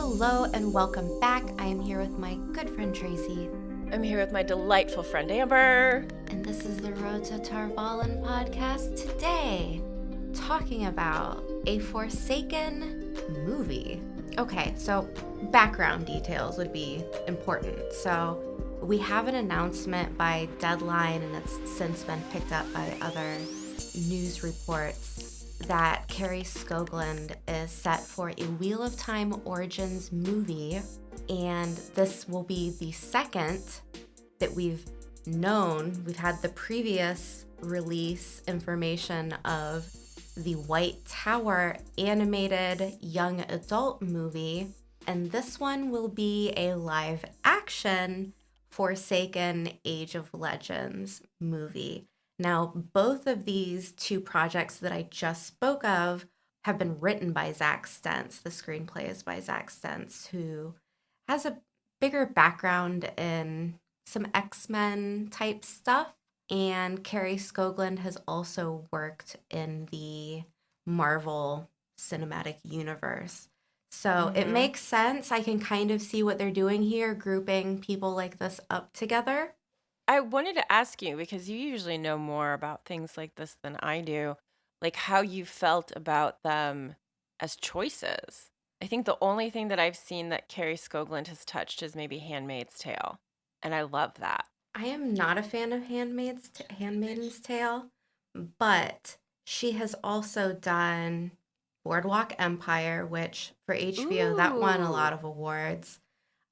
Hello and welcome back. I am here with my good friend Tracy. I'm here with my delightful friend Amber. And this is the Road to Valon podcast today, talking about a Forsaken movie. Okay, so background details would be important. So we have an announcement by Deadline, and it's since been picked up by other news reports, that Carrie Skoglund is set for a Wheel of Time Origins movie, and this will be the second that we've known. We've had the previous release information of the White Tower animated young adult movie, and this one will be a live action Forsaken Age of Legends movie. Now, both of these two projects that I just spoke of have been written by Zach Stentz. The screenplay is by Zach Stentz, who has a bigger background in some X-Men type stuff. And Carrie Skoglund has also worked in the Marvel Cinematic Universe. So it makes sense. I can kind of see what they're doing here, grouping people like this up together. I wanted to ask you, because you usually know more about things like this than I do, like how you felt about them as choices. I think the only thing that I've seen that Carrie Skoglund has touched is maybe Handmaid's Tale, and I love that. I am not a fan of Handmaiden's Tale, but she has also done Boardwalk Empire, which for HBO, that won a lot Ooh. of awards.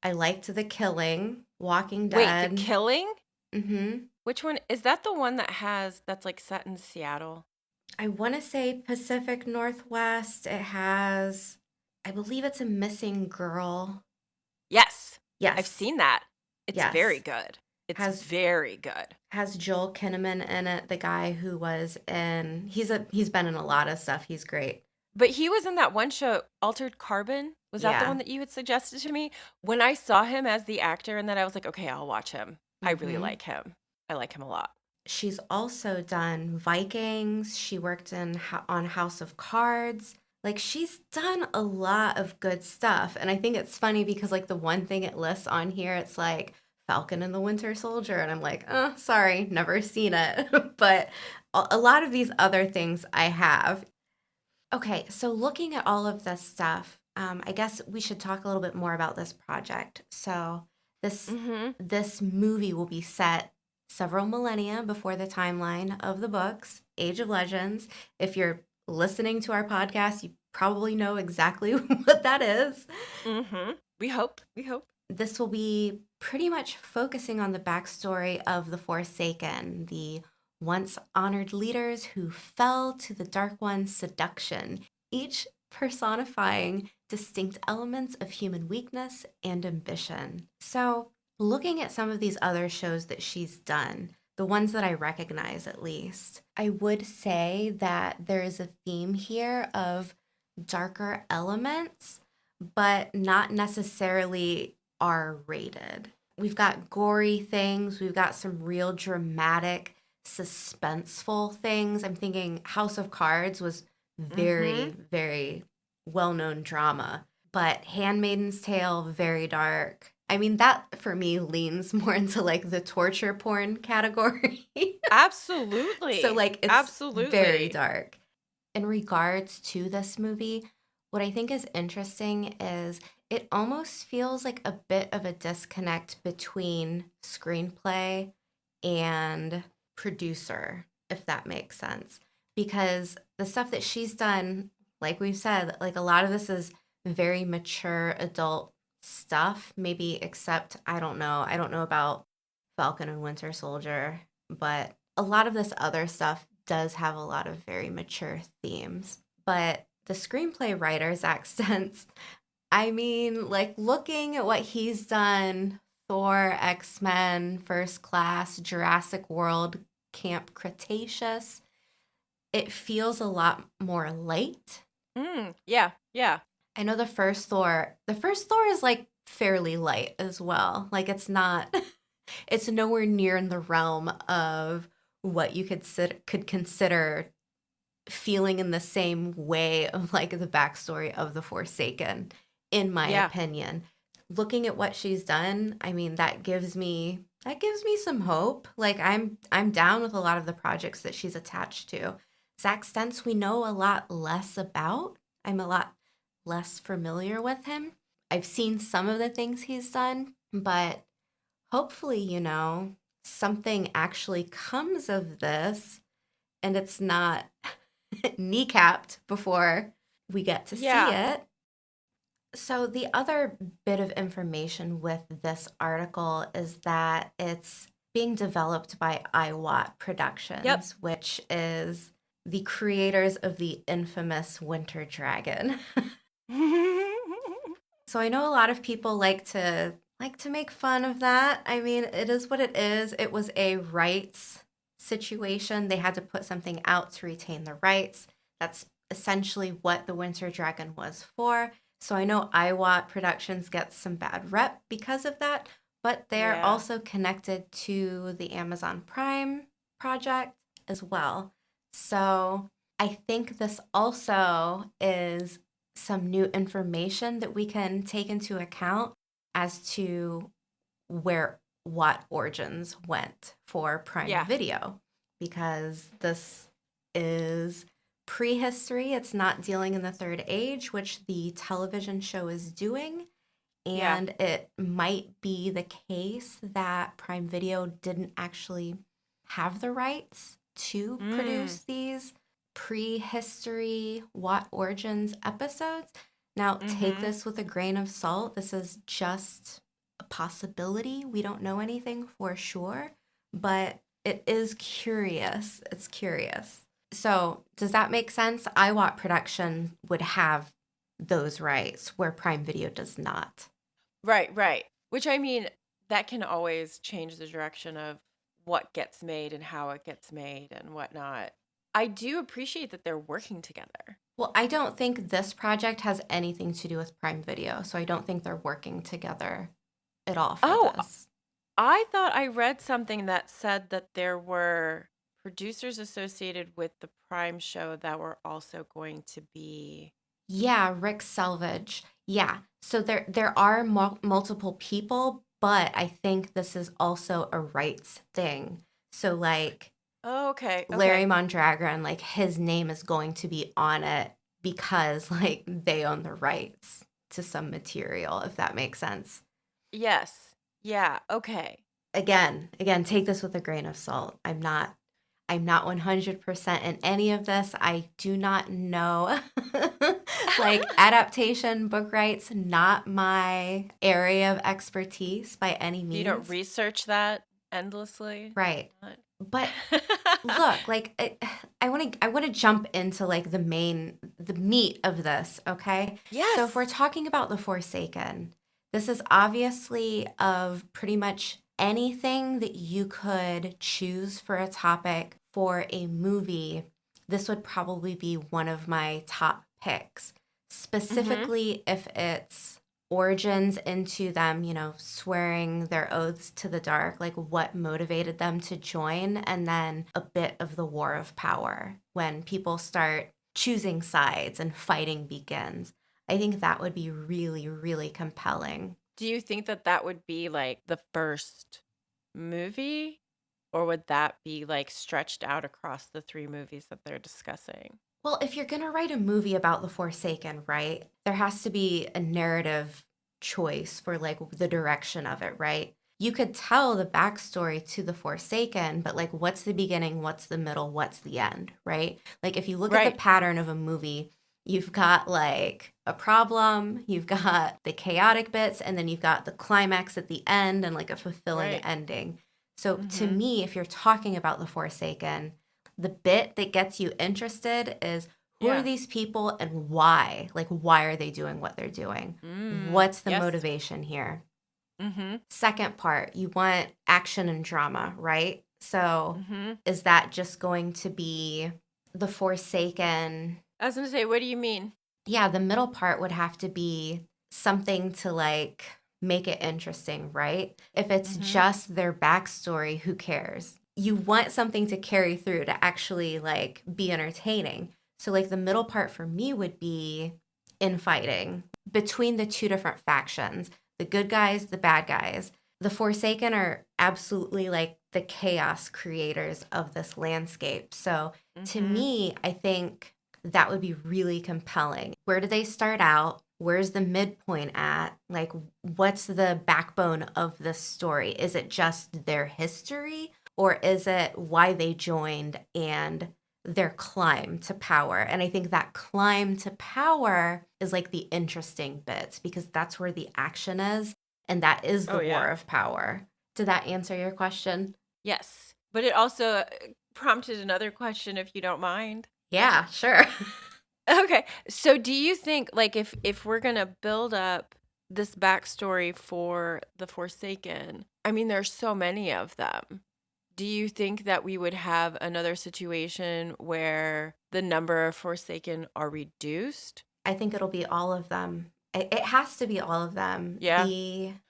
I liked The Killing, Walking Wait, The Dead. Killing? Mm-hmm. Which one is that, the one that's like set in Seattle? I want to say Pacific Northwest. It has, I believe it's a missing girl. Yes. I've Yes, seen that. It's very yes. good. It's Has very good. has Joel Kinnaman in it, the guy who was in, he's been in a lot of stuff. He's great. But he was in that one show, Altered Carbon. Was that the Yeah. one that you had suggested to me? When I saw him as the actor in that, I was like, okay, I'll watch him. I really Mm-hmm. like him. I like him a lot. She's also done Vikings. She worked on House of Cards. Like, she's done a lot of good stuff. And I think it's funny because, like, the one thing it lists on here, it's like Falcon and the Winter Soldier. And I'm like, oh, sorry, never seen it. But a lot of these other things I have. Okay, so looking at all of this stuff, I guess we should talk a little bit more about this project. So this Mm-hmm. this movie will be set several millennia before the timeline of the books, Age of Legends. If you're listening to our podcast, you probably know exactly what that is. Mm-hmm. We hope. We hope. This will be pretty much focusing on the backstory of the Forsaken, the once honored leaders who fell to the Dark One's seduction, each personifying distinct elements of human weakness and ambition. So, looking at some of these other shows that she's done, the ones that I recognize at least, I would say that there is a theme here of darker elements, but not necessarily R rated. We've got gory things, we've got some real dramatic, suspenseful things. I'm thinking House of Cards was Mm-hmm. very, very well known drama, but Handmaiden's Tale, very dark. I mean, that for me leans more into like the torture porn category. So, Absolutely. like, it's very Absolutely. dark. In regards to this movie, what I think is interesting is it almost feels like a bit of a disconnect between screenplay and producer, if that makes sense. Because the stuff that she's done, like we've said, like a lot of this is very mature adult stuff, maybe except I don't know about Falcon and Winter Soldier, but a lot of this other stuff does have a lot of very mature themes. But the screenplay writer, Zach Stentz, I mean, like looking at what he's done, Thor, X-Men, First Class, Jurassic World, Camp Cretaceous, it feels a lot more light. Yeah. Yeah. I know the first Thor is like fairly light as well. Like it's not it's nowhere near in the realm of what you could consider feeling in the same way of like the backstory of the Forsaken. in my Yeah. opinion. Looking at what she's done, I mean, that gives me some hope. Like I'm down with a lot of the projects that she's attached to. Zach Stentz, we know a lot less about. I'm a lot less familiar with him. I've seen some of the things he's done, but hopefully, something actually comes of this and it's not kneecapped before we get to see Yeah. it. So, the other bit of information with this article is that it's being developed by iWatt Yep. Productions, which is the creators of the infamous Winter Dragon. So I know a lot of people like to make fun of that. I mean, it is what it is. It was a rights situation. They had to put something out to retain the rights. That's essentially what the Winter Dragon was for. So I know iWatt Productions gets some bad rep because of that, but they're Yeah. also connected to the Amazon Prime project as well. So I think this also is some new information that we can take into account as to where what origins went for Prime Yeah. Video, because this is prehistory. It's not dealing in the third age, which the television show is doing. Yeah. And it might be the case that Prime Video didn't actually have the rights to Mm. produce these prehistory What Origins episodes. Now, take Mhm. this with a grain of salt. This is just a possibility. We don't know anything for sure, but it is curious. It's curious. So, does that make sense? iWatt Production would have those rights where Prime Video does not. Right, right. Which I mean, that can always change the direction of what gets made and how it gets made and whatnot. I do appreciate that they're working together. Well, I don't think this project has anything to do with Prime Video, so I don't think they're working together at all for Oh, this. I thought I read something that said that there were producers associated with the Prime show that were also going to be. Yeah, Rick Selvage. Yeah. So there are multiple people, but I think this is also a rights thing. So like Oh, okay, Larry okay. Mondragon, like his name is going to be on it because like they own the rights to some material, if that makes sense. Yes. Yeah, okay. Again, take this with a grain of salt. I'm not 100% in any of this. I do not know. Like adaptation, book rights, not my area of expertise by any You don't means. research that endlessly? Right. Not- But look, like I want to jump into like the meat of this, okay? So if we're Yes. talking about The Forsaken, this is obviously of pretty much anything that you could choose for a topic for a movie. This would probably be one of my top picks, Mhm. specifically if it's origins into them, swearing their oaths to the dark, like what motivated them to join, and then a bit of the war of power when people start choosing sides and fighting begins. I think that would be really, really compelling. Do you think that that would be like the first movie, or would that be like stretched out across the three movies that they're discussing? Well, if you're going to write a movie about The Forsaken, right, there has to be a narrative choice for like the direction of it, right? You could tell the backstory to The Forsaken, but like what's the beginning, what's the middle, what's the end, right? Like if you look at the Right. pattern of a movie, you've got like a problem, you've got the chaotic bits, and then you've got the climax at the end and like a fulfilling Right. ending. So to Mhm. me, if you're talking about The Forsaken, the bit that gets you interested is who are Yeah. these people and why? Like, why are they doing what they're doing? What's the Yes. motivation here? Mhm. Second part, you want action and drama, right? So, Mhm. is that just going to be the Forsaken? I was gonna say, what do you mean? Yeah, the middle part would have to be something to like make it interesting, right? If it's Mhm. just their backstory, who cares? You want something to carry through to actually like be entertaining. So like the middle part for me would be infighting. between the two different factions, the good guys, the bad guys. The Forsaken are absolutely like the chaos creators of this landscape. So to Mm-hmm. me, I think that would be really compelling. Where do they start out? Where's the midpoint at? Like, what's the backbone of this story? Is it just their history, or is it why they joined and their climb to power? And I think that climb to power is like the interesting bits because that's where the action is, and that is Oh the war yeah. of power. Did that answer your question? Yes. But it also prompted another question, if you don't mind. Yeah, sure. Okay. So do you think like if we're gonna build up this backstory for the Forsaken, I mean there's so many of them. Do you think that we would have another situation where the number of Forsaken are reduced? I think it'll be all of them. It has to be all of them. Yeah.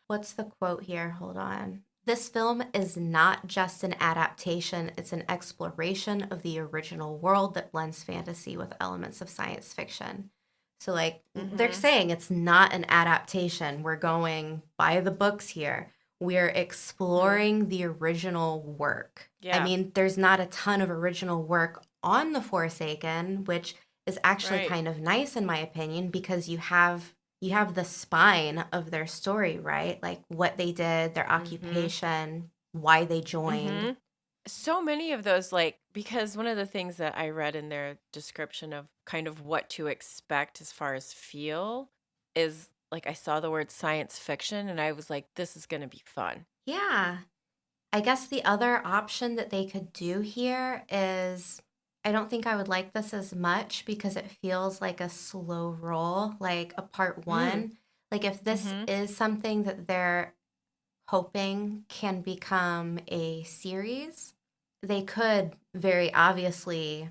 What's the quote here? Hold on. This film is not just an adaptation, it's an exploration of the original world that blends fantasy with elements of science fiction. So, like, they're Mm-hmm. saying it's not an adaptation. We're going by the books here. We're Mm-hmm. exploring the original work. I Yeah. mean, there's not a ton of original work on The Forsaken, which is actually Right. kind of nice in my opinion because you have the spine of their story, right? Like what they did, their Mm-hmm. occupation, why they joined. Mm-hmm. So many of those, like, because one of the things that I read in their description of kind of what to expect as far as feel is like I saw the word science fiction and I was like, this is going to be fun. Yeah. I guess the other option that they could do here is I don't think I would like this as much because it feels like a slow roll, like a part Mm. one. Like if this Mm-hmm. is something that they're hoping can become a series, they could very obviously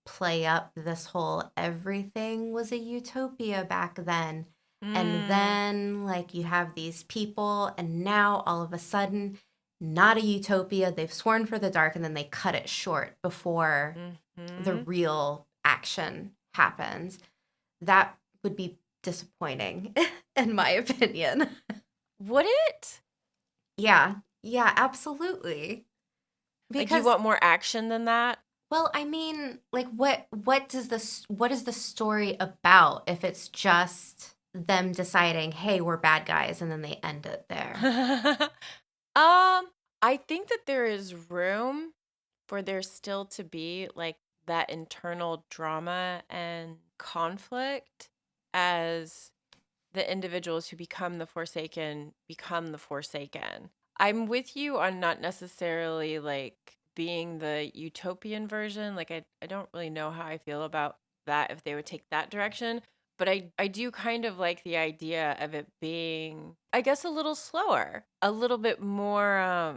play up this whole everything was a utopia back then. And Mm. then, like, you have these people, and now all of a sudden, not a utopia. They've sworn for the dark, and then they cut it short before the Mm-hmm. real action happens. That would be disappointing, in my opinion. Would it? Yeah, yeah, absolutely. Like you Because, want more action than that? well, I mean, like what is the story about if it's just them deciding, "Hey, we're bad guys," and then they end it there? I think that there is room for there still to be like that internal drama and conflict as the individuals who become the Forsaken. I'm with you on not necessarily like being the utopian version. Like I don't really know how I feel about that if they would take that direction. But I do kind of like the idea of it being, I guess, a little slower, a little bit more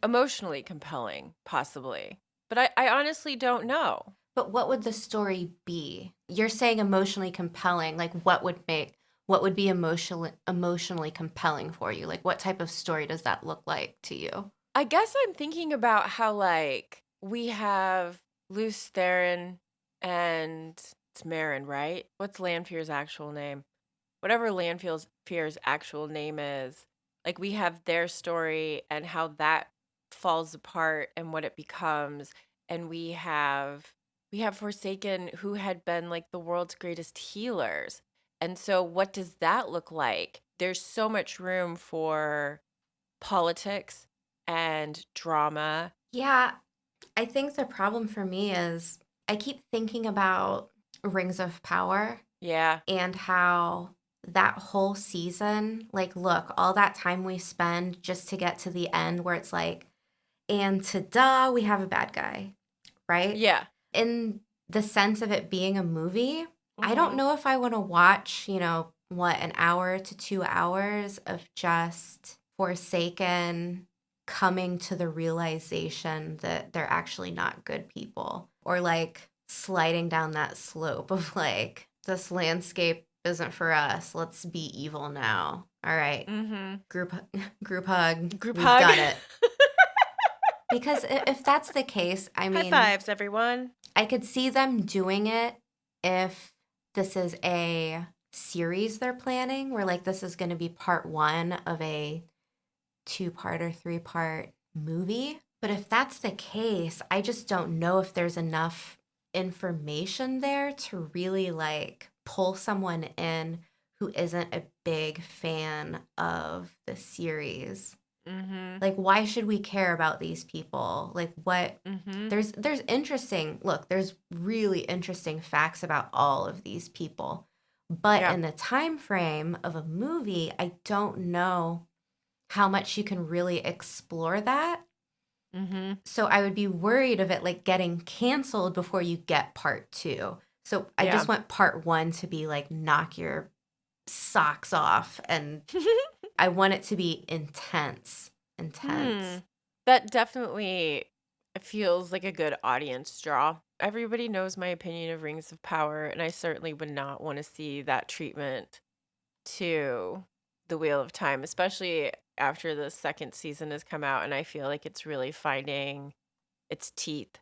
emotionally compelling, possibly. But I honestly don't know. But what would the story be? You're saying emotionally compelling. Like what would be emotionally compelling for you? Like what type of story does that look like to you? I guess I'm thinking about how like we have Luce Theron and it's Marin, right? What's Lanfear's actual name? Whatever Lanfear's actual name is. Like we have their story and how that falls apart and what it becomes. And we have Forsaken who had been like the world's greatest healers. And so what does that look like? There's so much room for politics and drama. Yeah, I think the problem for me is I keep thinking about Rings of Power Yeah. and how that whole season, like, look, all that time we spend just to get to the end where it's like, and ta-da, we have a bad guy, right? Yeah. In the sense of it being a movie, I don't Mhm. know if I want to watch, what, an hour to 2 hours of just Forsaken coming to the realization that they're actually not good people or like sliding down that slope of like, this landscape isn't for us. Let's be evil now. All right. Mhm. Group group hug. Group We've hug. done it. Because if that's the case, I High mean, fives, everyone. I could see them doing it if this is a series they're planning, where like this is going to be part one of a two-part or three-part movie. But if that's the case, I just don't know if there's enough information there to really like pull someone in who isn't a big fan of the series. Mhm. Like why should we care about these people? Like what Mhm. there's interesting, look, there's really interesting facts about all of these people. But Yeah. in the time frame of a movie, I don't know how much you can really explore that. Mhm. So I would be worried of it like getting canceled before you get part two. So I just Yeah. want part one to be like knock your socks off, and I want it to be intense. Hmm. Intense. That definitely feels like a good audience draw. Everybody knows my opinion of Rings of Power, and I certainly would not want to see that treatment to the Wheel of Time, especially after the second season has come out and I feel like it's really finding its teeth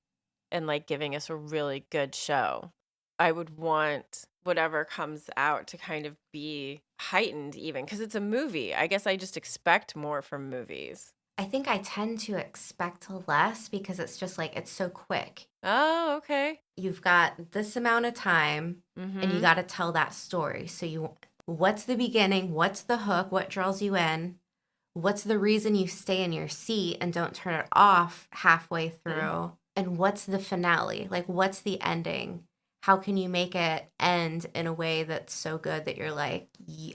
and like giving us a really good show. I would want whatever comes out to kind of be heightened even because it's a movie. I guess I just expect more from movies. I think I tend to expect less because it's just like it's so quick. Oh, okay. You've got this amount of time and you Mhm. got to tell that story. So you what's the beginning? What's the hook? What draws you in? What's the reason you stay in your seat and don't turn it off halfway Mhm. through? And what's the finale? Like, what's the ending? How can you make it end in a way that's so good that you're like,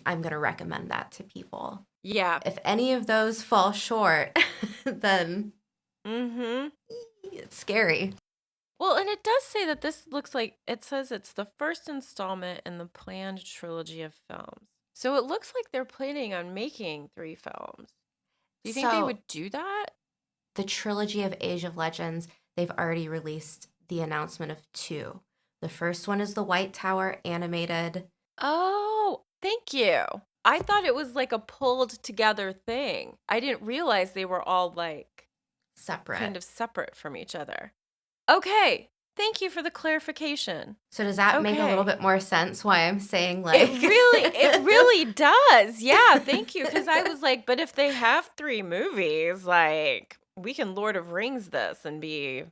I'm going to recommend that to people? Yeah. If any of those fall short, then Mhm. it's scary. Well, and it does say that this looks like it says it's the first installment in the planned trilogy of films. So it looks like they're planning on making 3 films. Do you think they So, would do that? the trilogy of Age of Legends, they've already released the announcement of two. The first one is the White Tower animated. Oh, thank you. I thought it was like a pulled together thing. I didn't realize they were all like Separate. kind of separate from each other. Okay. Thank you for the clarification. So does that make a little Okay. bit more sense why I'm saying It like really it really does. Yeah, thank you. Because I was like, but if they have 3 movies, like, we can Lord of Rings this and be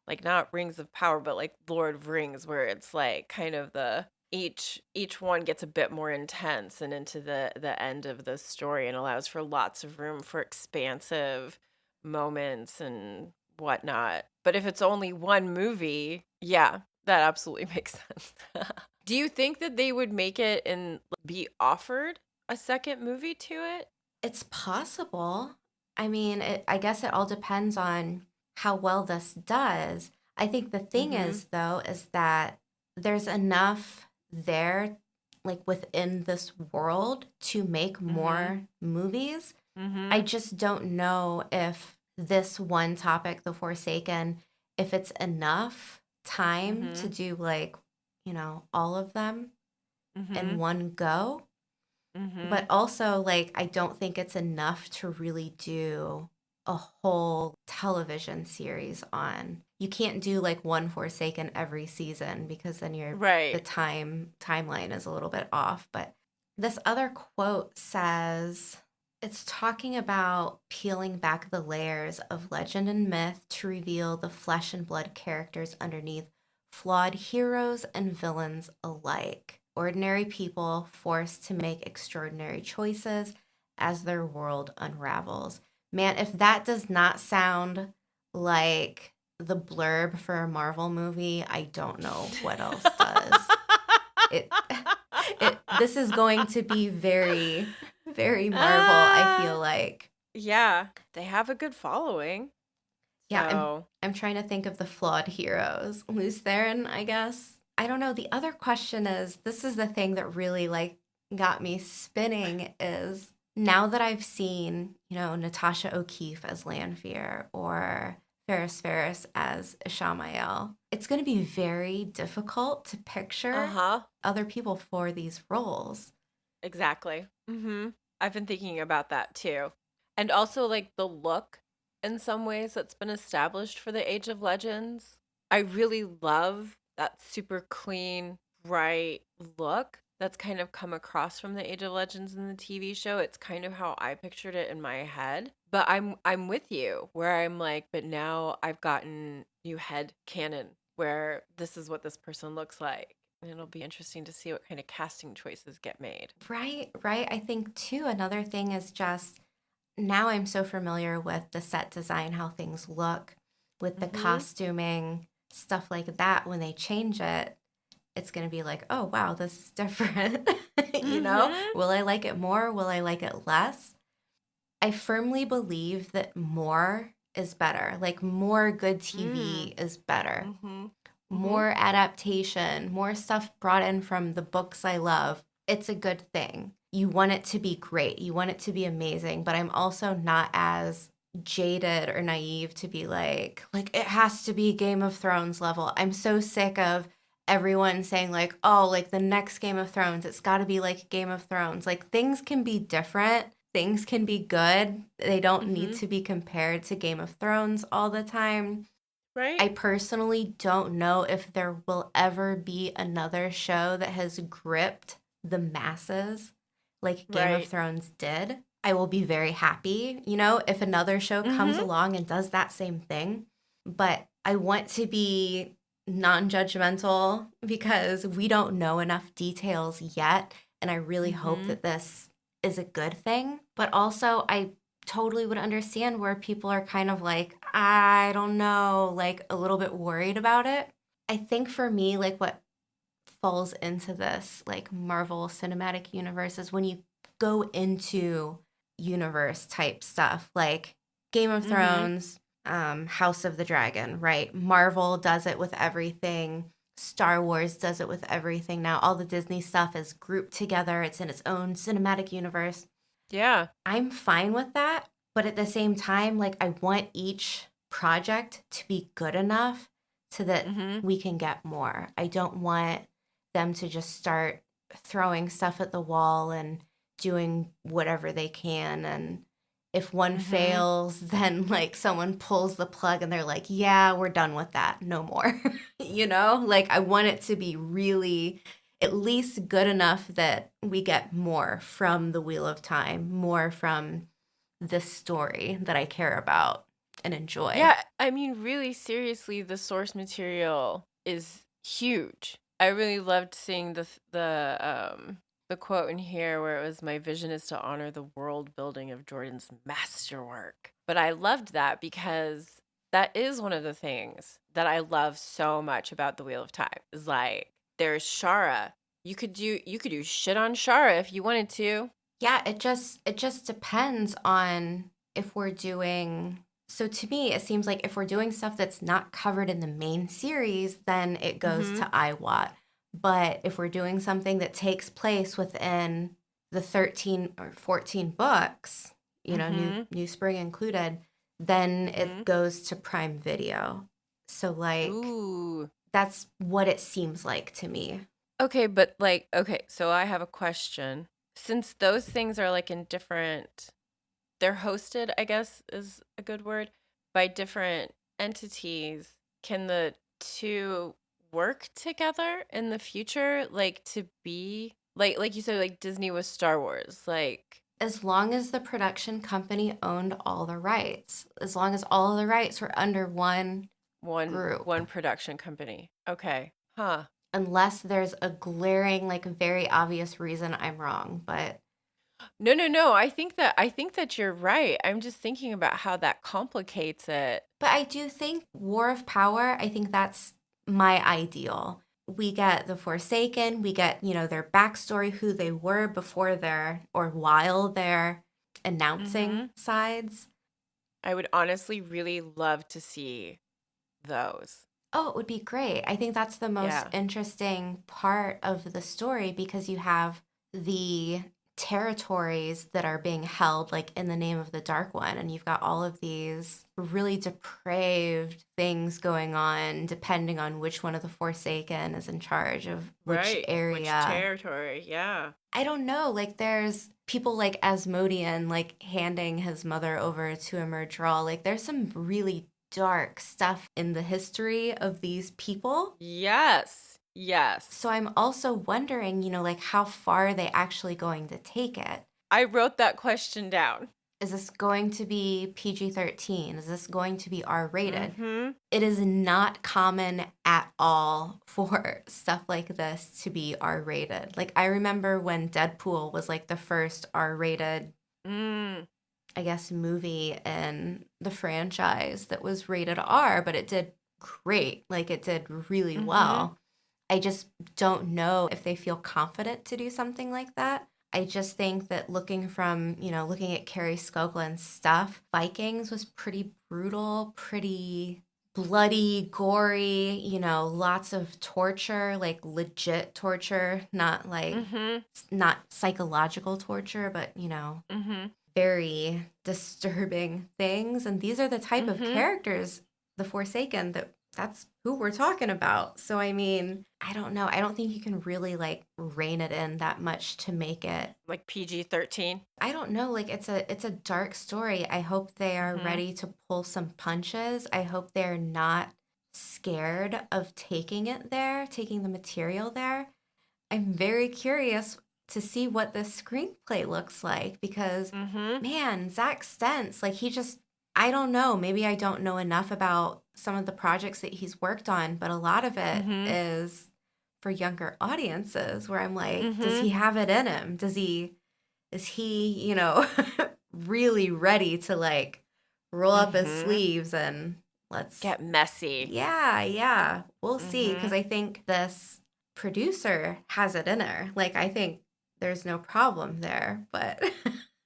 like, not Rings of Power, but like Lord of Rings, where it's like kind of the each one gets a bit more intense and into the end of the story and allows for lots of room for expansive moments and whatnot. But if it's only one movie, yeah, that absolutely makes sense. Do you think that they would make it and be offered a second movie to it? it's possible. I mean, I guess it all depends on how well this does. I think the thing Mhm. is though is that there's enough there like within this world to make Mhm. more movies. I Mhm. just don't know if this one topic, The Forsaken, if it's enough time to Mhm. do like, all of them in Mhm. one go. But Mhm. also, like, I don't think it's enough to really do a whole television series on. You can't do like one Forsaken every season because then the Right. timeline is a little bit off. But this other quote says it's talking about peeling back the layers of legend and myth to reveal the flesh and blood characters underneath, flawed heroes and villains alike. Ordinary people forced to make extraordinary choices as their world unravels. Man, if that does not sound like the blurb for a Marvel movie, I don't know what else does. It this is going to be very very Marvel, I feel Ah, like. yeah, they have a good following. Yeah, So, I'm trying to think of the flawed heroes. Luz Theron, I guess. I don't know. The other question is, this is the thing that really like got me spinning is now that I've seen, Natasha O'Keefe as Lanfear or Ferris as Ishamael, it's going to be very difficult to picture uh-huh. other people for these roles. Exactly. I've been thinking about that too. And also like the look in some ways that's been established for the Age of Legends. I really love that super clean, bright look that's kind of come across from the Age of Legends in the TV show. It's kind of how I pictured it in my head. But I'm with you where I'm like, but now I've gotten new head canon where this is what this person looks like. And it'll be interesting to see what kind of casting choices get made. Right, right. I think too, another thing is just now I'm so familiar with the set design, how things look, with the Mm-hmm. costuming, stuff like that. When they change it, it's going to be like, oh, wow, this is different. You know, Mm-hmm. will I like it more? Will I like it less? I firmly believe that more is better. Like, more good TV is better. Mm-hmm. Mm-hmm. More adaptation, more stuff brought in from the books I love. It's a good thing. You want it to be great. You want it to be amazing, but I'm also not as jaded or naive to be like it has to be Game of Thrones level. I'm so sick of everyone saying like, "Oh, like the next Game of Thrones, it's got to be like Game of Thrones." Like things can be different. Things can be good. They don't need Mm-hmm. to be compared to Game of Thrones all the time. Right? I personally don't know if there will ever be another show that has gripped the masses like Game of Right. Thrones did. I will be very happy, if another show comes Mm-hmm. along and does that same thing. But I want to be non judgmental because we don't know enough details yet. And I really hope Mm-hmm. that this is a good thing. But also, I totally would understand where people are kind of like, I don't know, like a little bit worried about it. I think for me, like what falls into this like Marvel Cinematic Universe is when you go into universe type stuff like Game of Mm-hmm. Thrones, House of the Dragon, right? Marvel does it with everything. Star Wars does it with everything now. All the Disney stuff is grouped together. It's in its own cinematic universe. Yeah. I'm fine with that, but at the same time, like I want each project to be good enough so that Mm-hmm. we can get more. I don't want them to just start throwing stuff at the wall and doing whatever they can, and if one Mm-hmm. fails, then like someone pulls the plug and they're like, "Yeah, we're done with that. No more." Like I want it to be really at least good enough that we get more from the Wheel of Time, more from this story that I care about and enjoy. Yeah, I mean, really seriously, the source material is huge. I really loved seeing the quote in here where it was my vision is to honor the world building of Jordan's masterwork. But I loved that because that is one of the things that I love so much about the Wheel of Time. Is like there's Shara. You could do shit on Shara if you wanted to. Yeah, it just depends on if we're doing so to me it seems like if we're doing stuff that's not covered in the main series, then it goes Mm-hmm. to IWAT. But if we're doing something that takes place within the 13 or 14 books, new Mm-hmm. new spring included, then Mm-hmm. it goes to Prime Video. So like Ooh. that's what it seems like to me. Okay, but like, okay, so I have a question. Since those things are like in different, they're hosted, I guess is a good word, by different entities, can the two work together in the future? Like to be like you said, like Disney with Star Wars, like As long as the production company owned all the rights, as long as all of the rights were under one one group, one production company. Okay. Huh. unless there's a glaring, like very obvious reason I'm wrong. No, no, no. I think that you're right. I'm just thinking about how that complicates it. But I do think War of Power, I think that's my ideal. We get the Forsaken, we get, their backstory, who they were before their or while they're announcing Mm-hmm. sides. I would honestly really love to see those. Oh, it would be great. I think that's the most Yeah. interesting part of the story because you have the territories that are being held like in the name of the Dark One, and you've got all of these really depraved things going on depending on which one of the Forsaken is in charge of which Right. Which area. territory? Yeah. I don't know, like there's people like Asmodean like handing his mother over to a Murdral. Like there's some really dark stuff in the history of these people. Yes. Yes. So I'm also wondering, like how far are they actually going to take it? I wrote that question down. Is this going to be PG-13? Is this going to be R-rated? Mm-hmm. It is not common at all for stuff like this to be R-rated. Like I remember when Deadpool was like the first R-rated, Mm. I guess, movie in the franchise that was rated R, but it did great. Like it did really Mm-hmm. well. I just don't know if they feel confident to do something like that. I just think that looking at Carrie Skoglund's stuff, Vikings was pretty brutal, pretty bloody, gory, lots of torture, like legit torture, Mm-hmm. not psychological torture, but, Mm-hmm. very disturbing things. And these are the type of Mm-hmm. characters, the Forsaken, that's who we're talking about. So I mean, I don't know. I don't think you can really like rein it in that much to make it. Like PG-13. I don't know, like it's a dark story. I hope they are Mm-hmm. ready to pull some punches. I hope they're not scared of taking it there, taking the material there. I'm very curious to see what the screenplay looks like because, Mm-hmm. man, Zach Stentz, like I don't know, maybe I don't know enough about some of the projects that he's worked on, but a lot of it Mm-hmm. is for younger audiences where I'm like, does Mm-hmm. he have it in him? Is he, really ready to like roll up his Mm-hmm. sleeves and let's Get messy. yeah, yeah. We'll see. Because Mm-hmm. I think this producer has it in her. Like, I think there's no problem there, but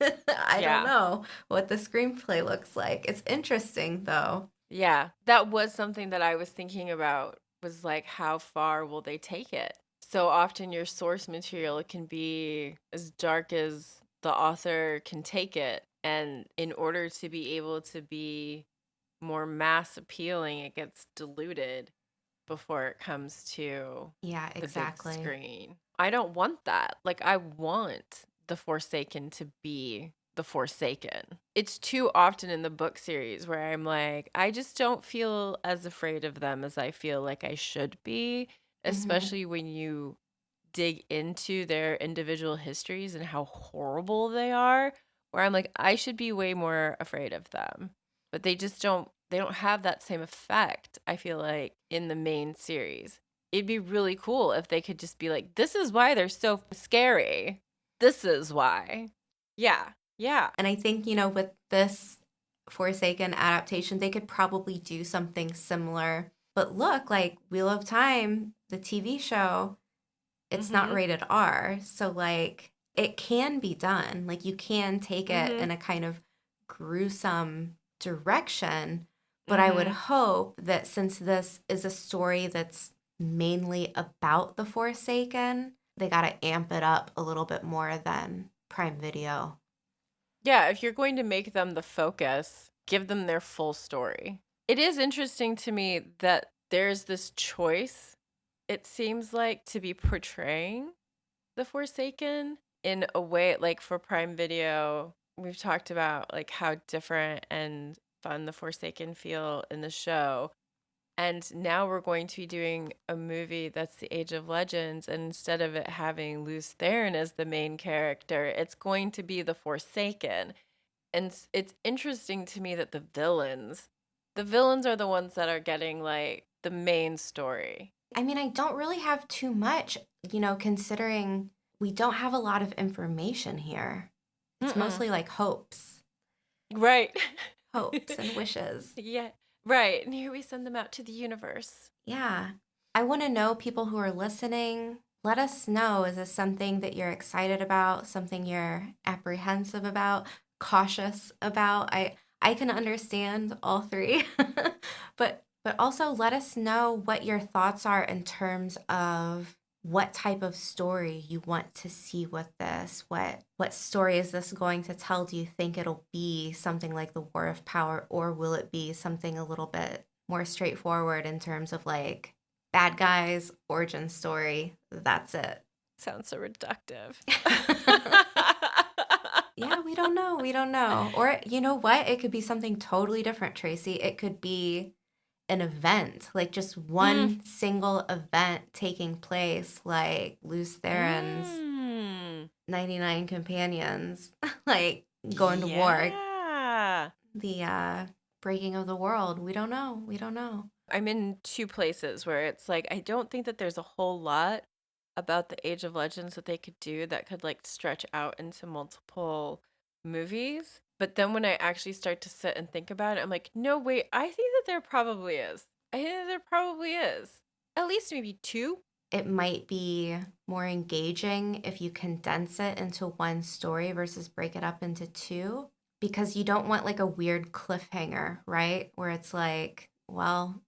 I don't Yeah. know what the screenplay looks like. It's interesting, though. Yeah. That was something that I was thinking about, was like, how far will they take it? So often your source material can be as dark as the author can take it. And in order to be able to be more mass appealing, it gets diluted before it comes to Yeah, the big exactly. screen. I don't want that. Like, I want the Forsaken to be the Forsaken. It's too often in the book series where I'm like, I just don't feel as afraid of them as I feel like I should be, Hmm. especially when you dig into their individual histories and how horrible they are, where I'm like, I should be way more afraid of them. But they don't have that same effect, I feel like, in the main series. It'd be really cool if they could just be like, this is why they're so scary. This is why. Yeah. Yeah. And I think, with this Forsaken adaptation, they could probably do something similar. But look, like Wheel of Time, the TV show, it's not Mhm. rated R. So like it can be done. Like you can take it Mhm. in a kind of gruesome direction, but I would Mhm. hope that since this is a story that's mainly about the Forsaken, they got to amp it up a little bit more than Prime Video. Yeah, if you're going to make them the focus, give them their full story. It is interesting to me that there's this choice, it seems like, to be portraying the Forsaken in a way, like for Prime Video, we've talked about like how different and fun the Forsaken feel in the show. And now we're going to be doing a movie that's the Age of Legends, and instead of it having Luz Theron as the main character, it's going to be the Forsaken. And it's interesting to me that the villains are the ones that are getting like the main story. I mean, I don't really have too much, considering we don't have a lot of information here. It's Mm-mm. mostly like Right. hopes and wishes. Yeah. Right. And here we send them out to the universe. Yeah. I want to know, people who are listening, let us know. Is this something that you're excited about, something you're apprehensive about, cautious about? I can understand all three. But also let us know what your thoughts are in terms of what type of story you want to see with this. What story is this going to tell? Do you think it'll be something like the War of Power, or will it be something a little bit more straightforward in terms of like bad guys, origin story? That's it. Sounds so reductive. Yeah, we don't know. We don't know. Or you know what? It could be something totally different, Tracy. It could be an event, like just Mm. one single event taking place, like Lews Theron's Mm. 99 companions, like going to war, Yeah. the breaking of the world. We don't know. We don't know. I'm in two places where it's like I don't think that there's a whole lot about the Age of Legends that they could do that could like stretch out into multiple movies. But then when I actually start to sit and think about it, I'm like, no, wait, I think that there probably is. I think that there probably is. At least maybe two. It might be more engaging if you condense it into one story versus break it up into two, because you don't want like a weird cliffhanger, right? Where it's like, well,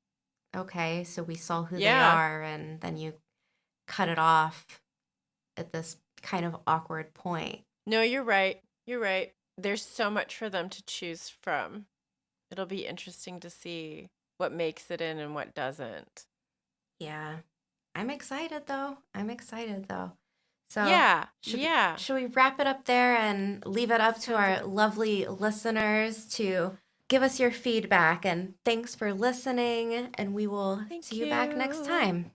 okay, so we saw who they Yeah. are, and then you cut it off at this kind of awkward point. No, you're right. You're right. There's so much for them to choose from. It'll be interesting to see what makes it in and what doesn't. Yeah. I'm excited though. I'm excited though. So, Yeah. Yeah. should we wrap it up there and leave it up to Sounds our like lovely listeners to give us your feedback, and thanks for listening, and we will see thank you back next you. time.